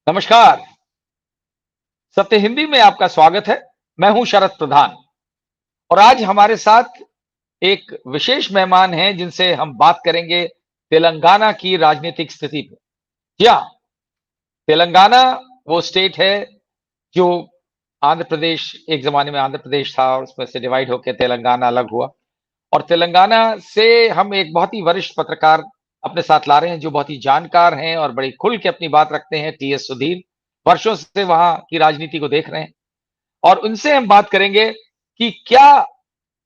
नमस्कार। सत्य हिंदी में आपका स्वागत है। मैं हूं शरद प्रधान और आज हमारे साथ एक विशेष मेहमान हैं जिनसे हम बात करेंगे तेलंगाना की राजनीतिक स्थिति पे। जी हाँ, तेलंगाना वो स्टेट है जो आंध्र प्रदेश एक ज़माने में आंध्र प्रदेश था और उसमें से डिवाइड होके तेलंगाना अलग हुआ। और तेलंगाना से हम एक बहुत ही वरिष्ठ पत्रकार अपने साथ ला रहे हैं जो बहुत ही जानकार हैं और बड़ी खुल के अपनी बात रखते हैं, टीएस सुधीर। वर्षों से वहाँ की राजनीति को देख रहे हैं और उनसे हम बात करेंगे कि क्या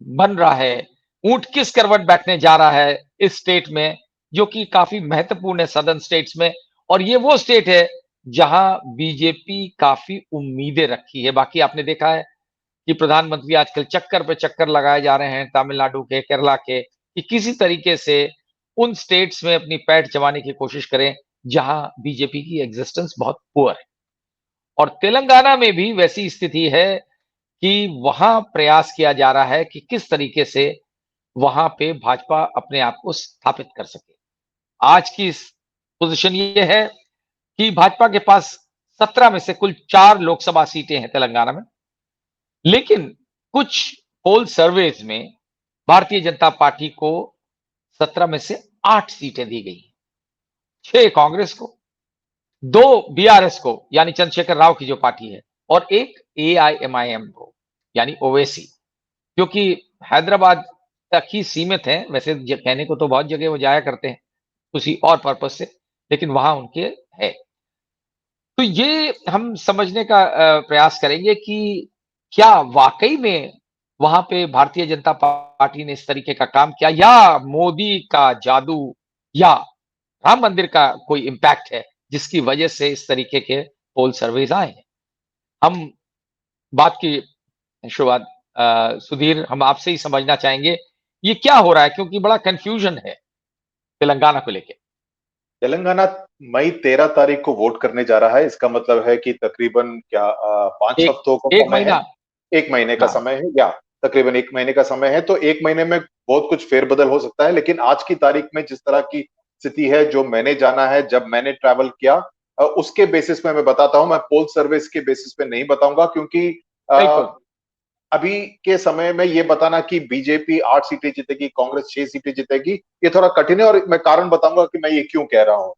बन रहा है, ऊँट किस करवट बैठने जा रहा है इस स्टेट में, जो कि काफ़ी महत्वपूर्ण है सदर्न स्टेट्स में। और ये वो स्टेट है जहाँ बीजेपी काफ़ी उम्मीदें रखी है। बाकी आपने देखा है कि प्रधानमंत्री आजकल चक्कर पे चक्कर लगाए जा रहे हैं तमिलनाडु के, केरला के, कि किसी तरीके से उन स्टेट्स में अपनी पैठ जमाने की कोशिश करें, जहाँ बीजेपी की एक्जिस्टेंस बहुत पुअर है। और तेलंगाना में भी वैसी स्थिति है कि वहाँ प्रयास किया जा रहा है कि किस तरीके से वहाँ पे भाजपा अपने आप को स्थापित कर सके। आज की स पोज़ीशन ये है कि भाजपा के पास 17 में से कुल 4 लोकसभा सीटें हैं तेलंगाना में। लेकिन कुछ पोल सर्वेज में भारतीय जनता पार्टी को 17 में से 8 सीटें दी गई, 6 कांग्रेस को, 2 बीआरएस को यानी चंद्रशेखर राव की जो पार्टी है और 1 एआईएमआईएम को यानी ओवैसी, क्योंकि हैदराबाद तक ही सीमित है। वैसे कहने को तो बहुत जगह वो जाया करते हैं किसी और पर्पज से, लेकिन वहां उनके है। तो ये हम समझने का प्रयास करेंगे कि क्या वाक़ई में वहाँ पे भारतीय जनता पार्टी ने इस तरीके का काम किया या मोदी का जादू या राम मंदिर का कोई इम्पैक्ट है, जिसकी वजह से इस तरीके के पोल सर्वेज़ आए हैं। हम बात की शुरुआत सुधीर हम आपसे ही समझना चाहेंगे, ये क्या हो रहा है? क्योंकि बड़ा कन्फ्यूज़न है तेलंगाना को लेके। तेलंगाना मई 13 तारीख को वोट करने जा रहा है। इसका मतलब है कि तकरीबन क्या 5 एक हफ्तों का 1 समय है। महीना 1 महीने का हाँ, समय है या तकरीबन 1 महीने का समय है। तो 1 महीने में बहुत कुछ फेरबदल हो सकता है। लेकिन आज की तारीख में जिस तरह की स्थिति है, जो मैंने जाना है, जब मैंने ट्रैवल किया, उसके बेसिस पे मैं बताता हूँ। मैं पोल सर्विस के बेसिस पे नहीं बताऊंगा, क्योंकि बिल्कुल। अभी के समय में ये बताना कि बीजेपी 8 सीटें जीतेगी, कांग्रेस 6 सीटें जीतेगी, ये थोड़ा कठिन है। और मैं कारण बताऊंगा कि मैं ये क्यों कह रहा हूँ।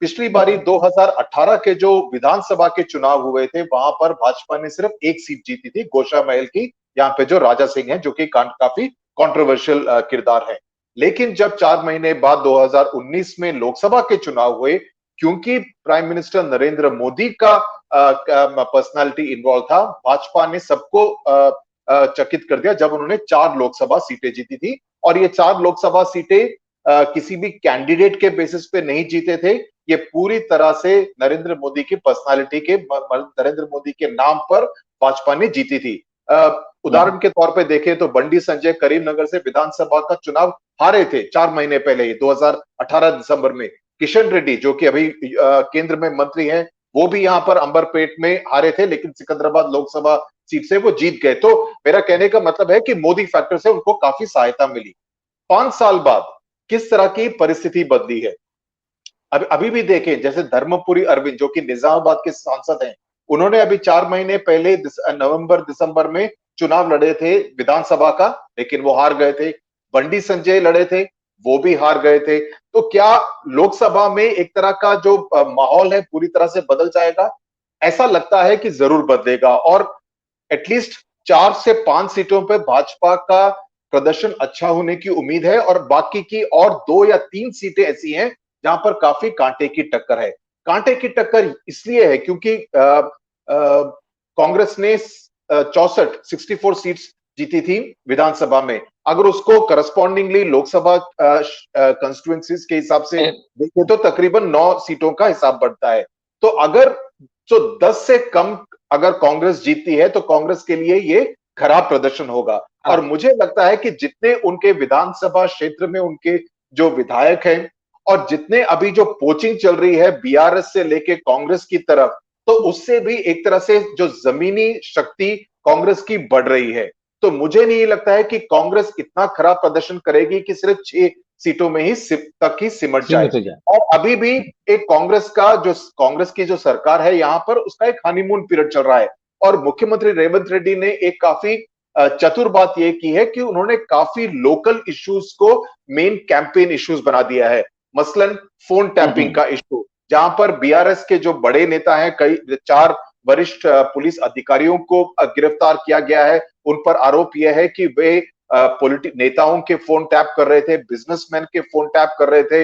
पिछली बारी 2018 के जो विधानसभा के चुनाव हुए थे, वहां पर भाजपा ने सिर्फ एक सीट जीती थी, गोशा महल की। यहाँ पे जो राजा सिंह है, जो कि काफी कंट्रोवर्शियल किरदार है। लेकिन जब 4 महीने बाद 2019 में लोकसभा के चुनाव हुए, क्योंकि प्राइम मिनिस्टर नरेंद्र मोदी का पर्सनालिटी इन्वॉल्व था, भाजपा ने सबको चकित कर दिया जब उन्होंने 4 लोकसभा सीटें जीती थी। और ये 4 लोकसभा सीटें किसी भी कैंडिडेट के बेसिस पे नहीं जीते थे। ये पूरी तरह से नरेंद्र मोदी की पर्सनालिटी के, नरेंद्र मोदी के नाम पर भाजपा ने जीती थी। उदाहरण के तौर पे देखें तो बंडी संजय करीमनगर से विधानसभा का चुनाव हारे थे 4 महीने पहले, 2018 दिसंबर में। किशन रेड्डी, जो कि अभी केंद्र में मंत्री हैं, वो भी यहाँ पर अंबरपेट में हारे थे, लेकिन सिकंदराबाद लोकसभा सीट से वो जीत गए। तो मेरा कहने का मतलब है कि मोदी फैक्टर से उनको काफी सहायता मिली। 5 साल बाद किस तरह की परिस्थिति बदली है। अभी भी देखें, जैसे धर्मपुरी अरविंद, जो कि निजामाबाद के सांसद हैं, उन्होंने अभी 4 महीने पहले नवंबर दिसंबर में चुनाव लड़े थे विधानसभा का, लेकिन वो हार गए थे। बंडी संजय लड़े थे, वो भी हार गए थे। तो क्या लोकसभा में एक तरह का जो माहौल है पूरी तरह से बदल जाएगा? ऐसा लगता है कि जरूर बदलेगा। और एटलीस्ट 4 से 5 सीटों पे भाजपा का प्रदर्शन अच्छा होने की उम्मीद है। और बाकी की और 2 या 3 सीटें ऐसी हैं जहां पर काफी कांटे की टक्कर है। कांटे की टक्कर इसलिए है क्योंकि कांग्रेस ने 64 सीट्स जीती थी विधानसभा में। अगर उसको करस्पॉन्डिंगली लोकसभा कंस्टिट्यूएंसीज के हिसाब से देखें तो तकरीबन 9 सीटों का हिसाब बढ़ता है। तो अगर 10 से कम अगर कांग्रेस जीतती है तो कांग्रेस के लिए ये खराब प्रदर्शन होगा। और मुझे लगता है कि जितने उनके विधानसभा क्षेत्र में उनके जो विधायक हैं और जितने अभी जो पोचिंग चल रही है बीआरएस से लेके कांग्रेस की तरफ, तो उससे भी एक तरह से जो जमीनी शक्ति कांग्रेस की बढ़ रही है। तो मुझे नहीं लगता है कि कांग्रेस इतना खराब प्रदर्शन करेगी कि सिर्फ 6 सीटों में ही तक ही सिमट जाए। सीमित हो जाए। और अभी भी एक कांग्रेस की जो सरकार है यहाँ पर, उसका एक हनीमून पीरियड चल रहा है। और मुख्यमंत्री रेवंत रेड्डी ने एक काफी चतुर बात यह की है कि उन्होंने काफी लोकल इश्यूज को मेन कैंपेन इश्यूज बना दिया है। मसलन फोन टैपिंग का इश्यू, जहां पर बीआरएस के जो बड़े नेता हैं, कई 4 वरिष्ठ पुलिस अधिकारियों को गिरफ्तार किया गया है। उन पर आरोप यह है कि वे नेताओं के फोन टैप कर रहे थे, बिजनेसमैन के फोन टैप कर रहे थे,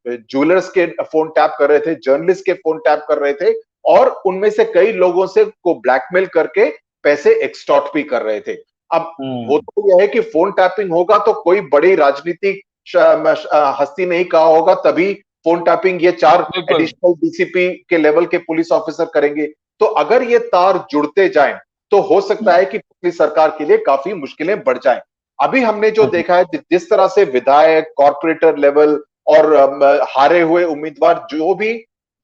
ज्वेलर्स के फोन टैप कर रहे थे, जर्नलिस्ट के फोन टैप कर रहे थे, और उनमें से कई लोगों से को ब्लैकमेल करके पैसे एक्सटॉर्ट भी कर रहे थे। अब वो तो यह है कि फोन टैपिंग होगा तो कोई बड़ी राजनीतिक हस्ती नहीं कहा होगा, तभी फोन टैपिंग ये 4 एडिशनल डीसीपी के लेवल के पुलिस ऑफिसर करेंगे। तो अगर ये तार जुड़ते जाएं तो हो सकता है कि पिछली सरकार के लिए काफी मुश्किलें बढ़ जाएं। अभी हमने जो देखा है, जिस तरह से विधायक, कॉर्पोरेटर लेवल और हारे हुए उम्मीदवार जो भी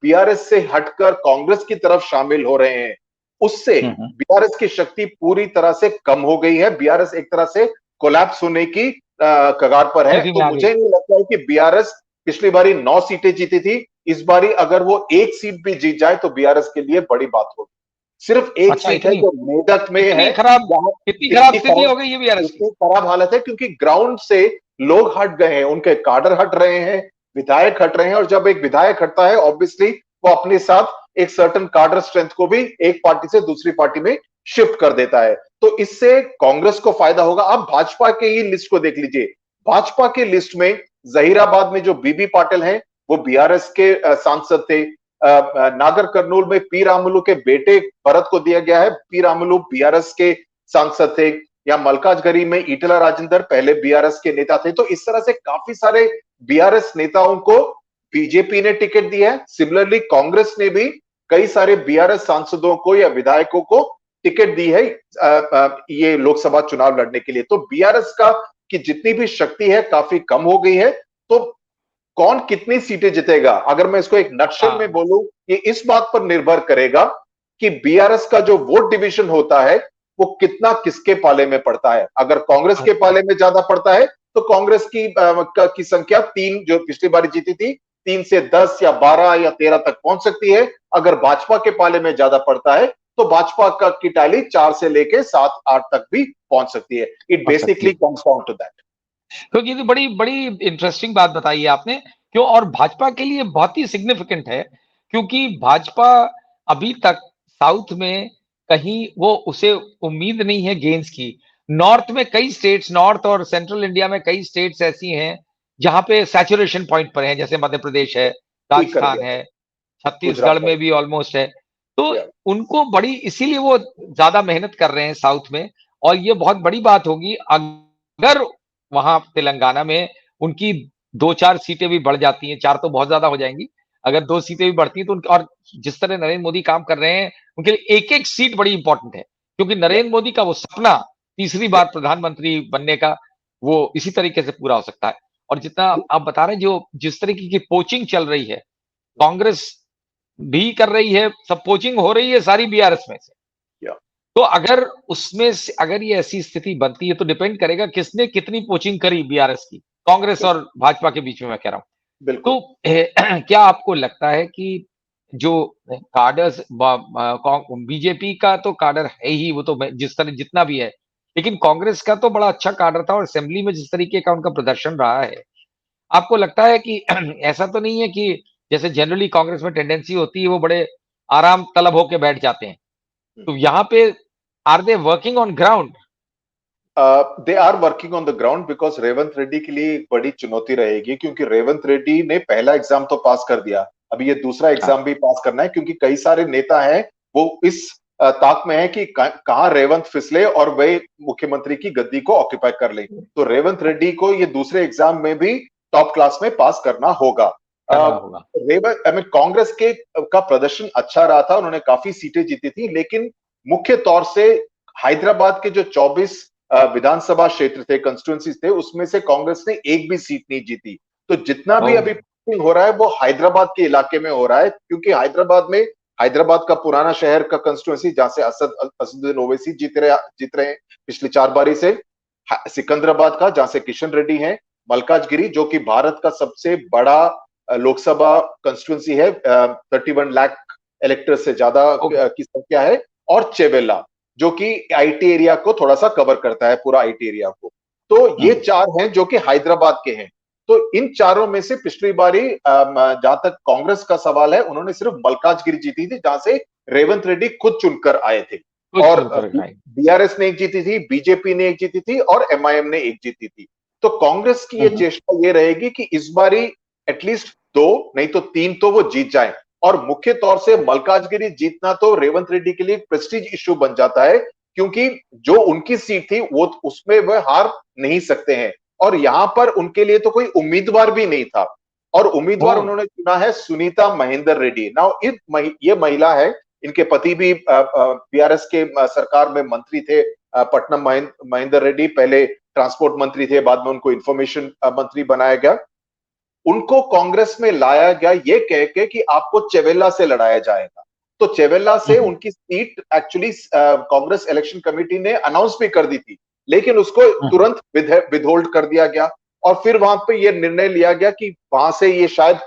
बीआरएस से हटकर कांग्रेस की तरफ शामिल हो रहे हैं, उससे बीआरएस की शक्ति पूरी तरह से कम हो गई है। बीआरएस एक तरह से कोलैप्स होने की कगार पर है। तो मुझे नहीं लगता है कि बीआरएस पिछली बारी 9 सीटें जीती थी, इस बारी अगर वो 1 सीट भी जीत जाए तो बीआरएस के लिए बड़ी बात होगी। सिर्फ एक सीट है जो मेदक में है। कितनी खराब स्थिति हो गई है बीआरएस की। खराब हालत है क्योंकि ग्राउंड से लोग हट गए हैं, उनके काडर हट रहे हैं, विधायक हट रहे हैं, और जब एक विधायक हटता है ऑब्वियसली वो अपने साथ एक सर्टेन काडर स्ट्रेंथ को भी एक पार्टी से दूसरी पार्टी में शिफ्ट कर देता है। तो इससे कांग्रेस को फायदा होगा। आप भाजपा के ही लिस्ट को देख लीजिए। भाजपा के लिस्ट में जहीराबाद में जो बीबी पाटिल हैं वो बीआरएस के सांसद थे। नागर कर्नूल में पी रामुलु के बेटे भरत को दिया गया है, पी रामुलु बीआरएस के सांसद थे। या मलकाजगिरी में ईटला राजेंद्र पहले बीआरएस के नेता थे। तो इस तरह से काफी सारे बीआरएस नेताओं को बीजेपी ने टिकट दिया है। सिमिलरली कांग्रेस ने भी कई सारे बीआरएस सांसदों को या विधायकों को टिकट दी है ये लोकसभा चुनाव लड़ने के लिए। तो बीआरएस का की जितनी भी शक्ति है काफी कम हो गई है। तो कौन कितनी सीटें जीतेगा, अगर मैं इसको एक नक्शल में बोलूं, ये इस बात पर निर्भर करेगा कि बीआरएस का जो वोट डिवीजन होता है वो कितना किसके पाले में पड़ता है। अगर कांग्रेस के पाले में ज्यादा पड़ता है तो कांग्रेस की संख्या 3 जो पिछली बार जीती थी 3 से 10 या 12 या 13 तक पहुंच सकती है। अगर भाजपा के पाले में ज्यादा पड़ता है तो भाजपा की टैली 4 से लेके 7-8 तक भी पहुंच सकती है। It basically comes down to that. तो ये तो बड़ी बड़ी इंटरेस्टिंग बात बताई है आपने, क्यों, और भाजपा के लिए बहुत ही सिग्निफिकेंट है, क्योंकि भाजपा अभी तक साउथ में कहीं वो उसे उम्मीद नहीं है गेंस की। नॉर्थ में कई स्टेट्स, नॉर्थ और सेंट्रल इंडिया में कई स्टेट्स ऐसी हैं जहां पे सैचुरेशन पॉइंट पर हैं, जैसे मध्य प्रदेश है, राजस्थान है, छत्तीसगढ़ में भी ऑलमोस्ट है। तो उनको बड़ी, इसीलिए वो ज्यादा मेहनत कर रहे हैं साउथ में। और ये बहुत बड़ी बात होगी अगर वहां तेलंगाना में उनकी 2-4 सीटें भी बढ़ जाती हैं। 4 तो बहुत ज्यादा हो जाएंगी, अगर 2 सीटें भी बढ़ती हैं तो और जिस तरह नरेंद्र मोदी काम कर रहे हैं उनके लिए एक-एक सीट बड़ी इंपॉर्टेंट है, क्योंकि नरेंद्र मोदी का वो सपना तीसरी बार प्रधानमंत्री बनने का, वो इसी तरीके से पूरा हो सकता है। और जितना आप बता रहे हैं, जो जिस तरीके की पोचिंग चल रही है, कांग्रेस भी कर रही है, सब पोचिंग हो रही है सारी बीआरएस में से। तो अगर उसमें से अगर ये ऐसी स्थिति बनती है तो डिपेंड करेगा किसने कितनी पोचिंग करी बीआरएस की, कांग्रेस और भाजपा के बीच में, मैं कह रहा हूं। तो क्या आपको लगता है कि जो काडर्स, बीजेपी का तो काडर है ही, वो तो जिस तरह जितना भी है, लेकिन कांग्रेस का तो बड़ा अच्छा काडर था और असेंबली में जिस तरीके का उनका प्रदर्शन रहा है, आपको लगता है कि ऐसा तो नहीं है कि जैसे जनरली कांग्रेस में टेंडेंसी होती है वो बड़े आराम तलब होके बैठ जाते हैं, तो यहाँ पे are they working on ground? They are working on the ground because Revanth Reddy के लिए एक बड़ी चुनौती रहेगी, क्योंकि रेवंत रेड्डी ने पहला एग्जाम तो पास कर दिया, अभी ये दूसरा एग्जाम भी पास करना है, क्योंकि कई सारे नेता हैं वो इस ताक में है कि कहां रेवंत फिसले और वे मुख्यमंत्री की गद्दी को ऑक्यूपाई कर ले। तो रेवंत रेड्डी को ये दूसरे एग्जाम में भी टॉप क्लास में पास करना होगा। कांग्रेस के का प्रदर्शन अच्छा रहा था, उन्होंने काफी सीटें जीती थी, लेकिन मुख्य तौर से हैदराबाद के जो 24 विधानसभा क्षेत्र थे, कंस्टिट्यूएंसीज थे, उसमें से कांग्रेस ने एक भी सीट नहीं जीती। तो जितना भी अभी पोलिंग हो रहा है वो हैदराबाद के इलाके में हो रहा है, क्योंकि हैदराबाद का पुराना शहर का कंस्टिट्यूएंसी जहां से असदुद्दीन ओवैसी जीत रहे हैं पिछली 4 बारी से, सिकंदराबाद का जहां से किशन रेड्डी हैं, मल्काजगिरी, जो कि भारत का सबसे बड़ा लोकसभा कंस्टिट्यूंसी है, 31 लाख इलेक्टर्स से ज्यादा की संख्या है, और चेवेला, जो कि आईटी एरिया को थोड़ा सा कवर करता है, पूरा आईटी एरिया को। तो ये चार हैं जो कि हैदराबाद के हैं। तो इन चारों में से पिछली बारी जहां तक कांग्रेस का सवाल है, उन्होंने सिर्फ मल्काजगिरी जीती थी, जहां से रेवंत रेड्डी खुद चुनकर आए थे। और बीआरएस ने एक जीती थी, बीजेपी ने एक जीती थी, और एमआईएम ने एक जीती थी। तो कांग्रेस की ये चेष्टा ये रहेगी कि इस बारी एटलीस्ट 2 नहीं तो 3 तो वो जीत जाए। और मुख्य तौर से मल्काजगिरी जीतना तो रेवंत रेड्डी के लिए एक प्रेस्टीज इश्यू बन जाता है, क्योंकि जो उनकी सीट थी वो उसमें वह हार नहीं सकते हैं, और यहां पर उनके लिए तो कोई उम्मीदवार भी नहीं था। और उम्मीदवार उन्होंने चुना है सुनीता महेंदर रेड्डी। नाउ ये महिला है, इनके पति भी बीआरएस के सरकार में मंत्री थे, पटनम महेंदर रेड्डी पहले ट्रांसपोर्ट मंत्री थे, बाद में उनको इंफॉर्मेशन मंत्री बनाया गया। उनको कांग्रेस में लाया गया ये कह के कि आपको चेवेला से लड़ाया जाएगा। तो चेवेला से उनकी seat actually Congress election committee ने अनाउंस भी कर दी थी, लेकिन उसको तुरंत विदहोल्ड कर दिया गया। और फिर वहां पे ये निर्णय लिया गया कि वहां से ये शायद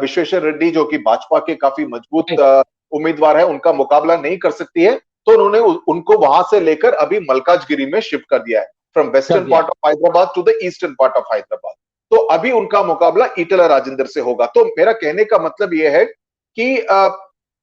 विश्वेश्वर रेड्डी, जो कि भाजपा के काफी मजबूत उम्मीदवार है, उनका मुकाबला नहीं कर सकती है। तो उन्होंने उनको वहां से लेकर अभी मल्काजगिरी में शिफ्ट कर दिया है, from western part of Hyderabad to the eastern part of Hyderabad. तो अभी उनका मुकाबला ईटला राजेंद्र से होगा। तो मेरा कहने का मतलब यह है कि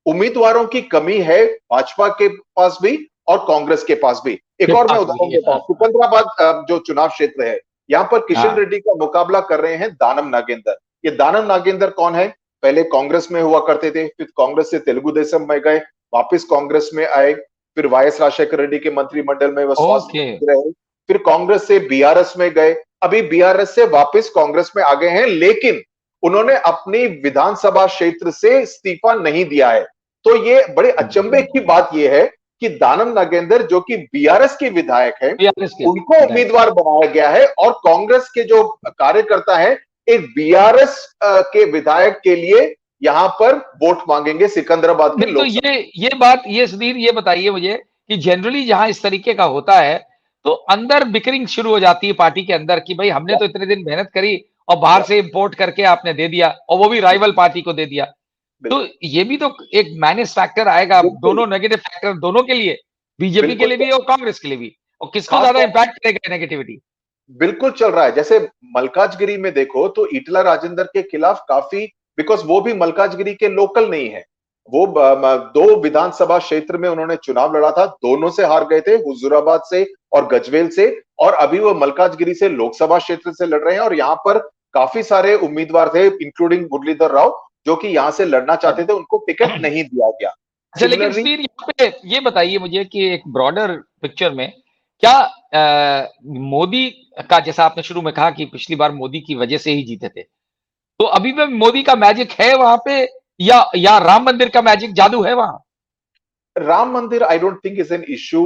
उम्मीदवारों की कमी है भाजपा के पास भी और कांग्रेस के पास भी। एक और मैं उदाहरण देता हूं, सिकंदराबाद जो चुनाव क्षेत्र है, यहां पर किशन रेड्डी का मुकाबला कर रहे हैं दानम नागेंद्र। ये दानम नागेंद्र कौन है? पहले कांग्रेस में हुआ करते थे, फिर कांग्रेस से तेलुगु देशम में गए, वापस कांग्रेस में आए, फिर वाईएस राजशेखर रेड्डी के मंत्रिमंडल में वो स्वास्थ्य मंत्री रहे, फिर कांग्रेस से बीआरएस में गए, अभी बीआरएस से वापस कांग्रेस में आ गए हैं, लेकिन उन्होंने अपनी विधानसभा क्षेत्र से इस्तीफा नहीं दिया है। तो ये बड़े अचंभे की बात यह है कि दानम नागेंद्र, जो कि बीआरएस के विधायक हैं, उनको उम्मीदवार बनाया गया है, और कांग्रेस के जो कार्यकर्ता हैं एक बीआरएस के विधायक के लिए यहां पर वोट मांगेंगे सिकंदराबाद के लोग। तो ये बात, ये सुधीर ये बताइए मुझे कि जनरली जहां इस तरीके का होता है तो अंदर बिकरिंग शुरू हो जाती है पार्टी के अंदर कि भाई हमने तो इतने दिन मेहनत करी और बाहर से इंपोर्ट करके आपने दे दिया, और वो भी राइवल पार्टी को दे दिया। तो ये भी तो एक माइनस फैक्टर आएगा, दोनों नेगेटिव फैक्टर दोनों के लिए, बीजेपी के लिए भी और कांग्रेस के लिए भी। और किसको ज्यादा इंपैक्ट करेगा नेगेटिविटी? बिल्कुल चल रहा है। जैसे मल्काजगिरी में देखो तो ईटला राजेंद्र के खिलाफ काफी, बिकॉज वो भी मल्काजगिरी के लोकल नहीं है, वो 2 विधानसभा क्षेत्र में उन्होंने चुनाव लड़ा था, दोनों से हार गए थे, हुजूराबाद से और गजवेल से। और अभी वो मल्काजगिरी से लोकसभा क्षेत्र से लड़ रहे हैं, और यहाँ पर काफी सारे उम्मीदवार थे, इंक्लूडिंग मुरलीधर राव, जो कि यहाँ से लड़ना चाहते थे, उनको टिकट नहीं दिया गया। अच्छा, लेकिन फिर यहाँ पे ये बताइए मुझे कि एक ब्रॉडर पिक्चर में क्या मोदी का, जैसा आपने शुरू में कहा कि पिछली बार मोदी की वजह से ही जीते थे, तो अभी भी मोदी का मैजिक है वहां पे, या राम मंदिर का मैजिक जादू है वहां? राम मंदिर I don't think is an issue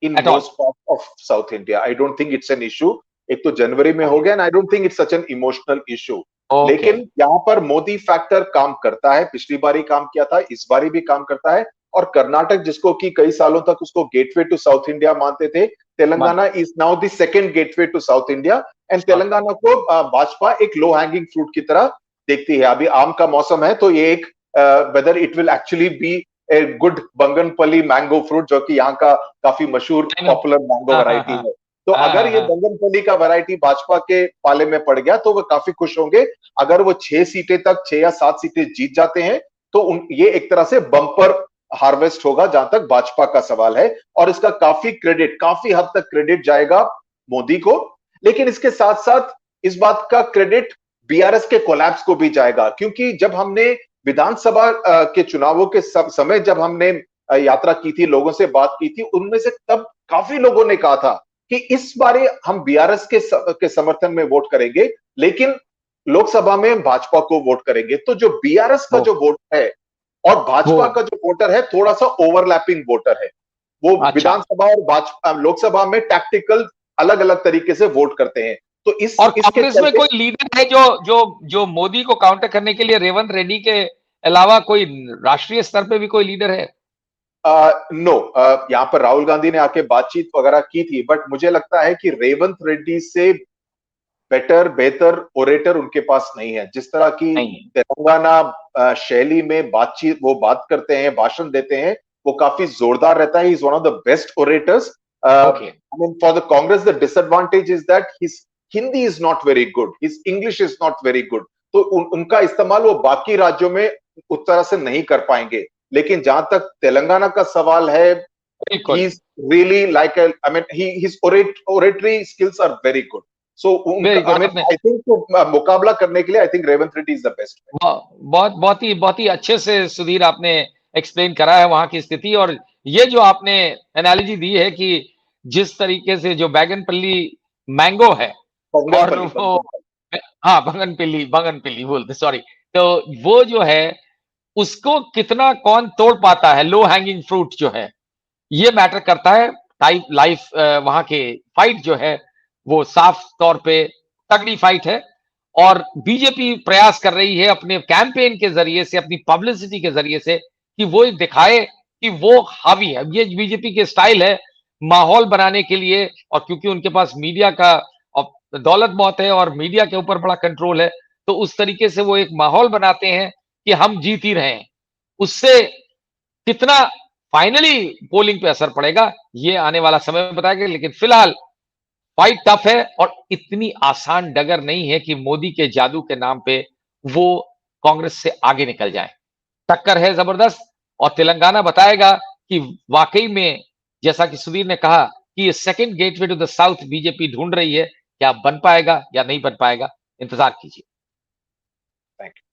in most part of south India. I don't think it's an issue. एक तो जनवरी में हो गया, and I don't think it's such an emotional issue. लेकिन यहाँ पर मोदी फैक्टर काम करता है, पिछली बार ही काम किया था, इस बार भी काम करता है। और कर्नाटक, जिसको कि कई सालों तक उसको गेटवे टू साउथ इंडिया मानते थे, Telangana is now the second gateway to south India. And Telangana को भाजपा एक लो हैंगिंग फ्रूट की तरह देखती है। अभी आम का मौसम है, तो ये एक whether it will actually be a good Banganapalli mango fruit, जो कि यहाँ का काफी मशहूर पॉपुलर मैंगो वैरायटी है। तो अगर ये बंगनपल्ली का वैरायटी भाजपा के पाले में पड़ गया तो वो काफी खुश होंगे। अगर वो 6 सीटें तक, 6 या 7 सीटें जीत जाते हैं, तो ये एक तरह से बम्पर हार्वेस्ट होगा जहां तक भाजपा का सवाल है। और इसका काफी हद तक क्रेडिट जाएगा मोदी को। लेकिन इसके साथ साथ इस बात का क्रेडिट बीआरएस के कोलैप्स को भी जाएगा, क्योंकि जब हमने विधानसभा के चुनावों के समय जब हमने यात्रा की थी, लोगों से बात की थी, उनमें से तब काफी लोगों ने कहा था कि इस बार हम बीआरएस के समर्थन में वोट करेंगे, लेकिन लोकसभा में भाजपा को वोट करेंगे। तो जो बीआरएस का जो वोट है और भाजपा का जो वोटर है, थोड़ा सा ओवरलैपिंग वोटर है। वो विधानसभा और भाजपा लोकसभा में टैक्टिकल अलग अलग तरीके से वोट करते हैं। तो और कांग्रेस में कोई लीडर है जो मोदी को काउंटर करने के लिए रेवंत रेड्डी के अलावा कोई राष्ट्रीय स्तर पे भी कोई लीडर है? नो, यहाँ पर राहुल गांधी ने आके बातचीत वगैरह की थी, बट मुझे लगता है कि रेवंत रेड्डी से बेहतर ओरेटर उनके पास नहीं है। जिस तरह की तेलंगाना शैली में बातचीत वो बात करते हैं, भाषण देते हैं, वो काफी जोरदार रहता है। He is one of the best orators. Okay. I mean, for the Congress, the disadvantage is that his Hindi is not very good, his English is not very good. तो उनका इस्तेमाल वो बाकी राज्यों में उस तरह से नहीं कर पाएंगे। लेकिन जहां तक तेलंगाना का सवाल है, बिल्कुल। he's really like a, I mean, his oratory skills are very good. So उनका I think मुकाबला करने के लिए I think Revanth Reddy is the best. बहुत ही अच्छे से सुधीर आपने एक्सप्लेन करा है वहां की स्थिति। और ये जो आपने एनालॉजी दी है कि जिस तरीके से जो बैगनपल्ली मैंगो है और वो, हाँ बंगनपल्ली बोलते, सॉरी, तो वो जो है उसको कितना कौन तोड़ पाता है, लो हैंगिंग फ्रूट जो है, ये मैटर करता है। टाइप लाइफ वहां के फाइट जो है वो साफ तौर पे तगड़ी फाइट है। और बीजेपी प्रयास कर रही है अपने कैंपेन के जरिए से, अपनी पब्लिसिटी के जरिए से, कि वो दिखाए कि वो हावी है। ये बीजेपी के स्टाइल है माहौल बनाने के लिए। और क्योंकि उनके पास मीडिया का दौलत बहुत है और मीडिया के ऊपर बड़ा कंट्रोल है, तो उस तरीके से वो एक माहौल बनाते हैं कि हम जीत ही रहे हैं। उससे कितना फाइनली पोलिंग पे असर पड़ेगा ये आने वाला समय बताएगा। लेकिन फिलहाल फाइट टफ है और इतनी आसान डगर नहीं है कि मोदी के जादू के नाम पे वो कांग्रेस से आगे निकल जाए। टक्कर है जबरदस्त। और तेलंगाना बताएगा कि वाकई में, जैसा कि सुधीर ने कहा, कि ये second gateway to the south BJP ढूंढ रही है, क्या बन पाएगा या नहीं बन पाएगा, इंतजार कीजिए। Thank you.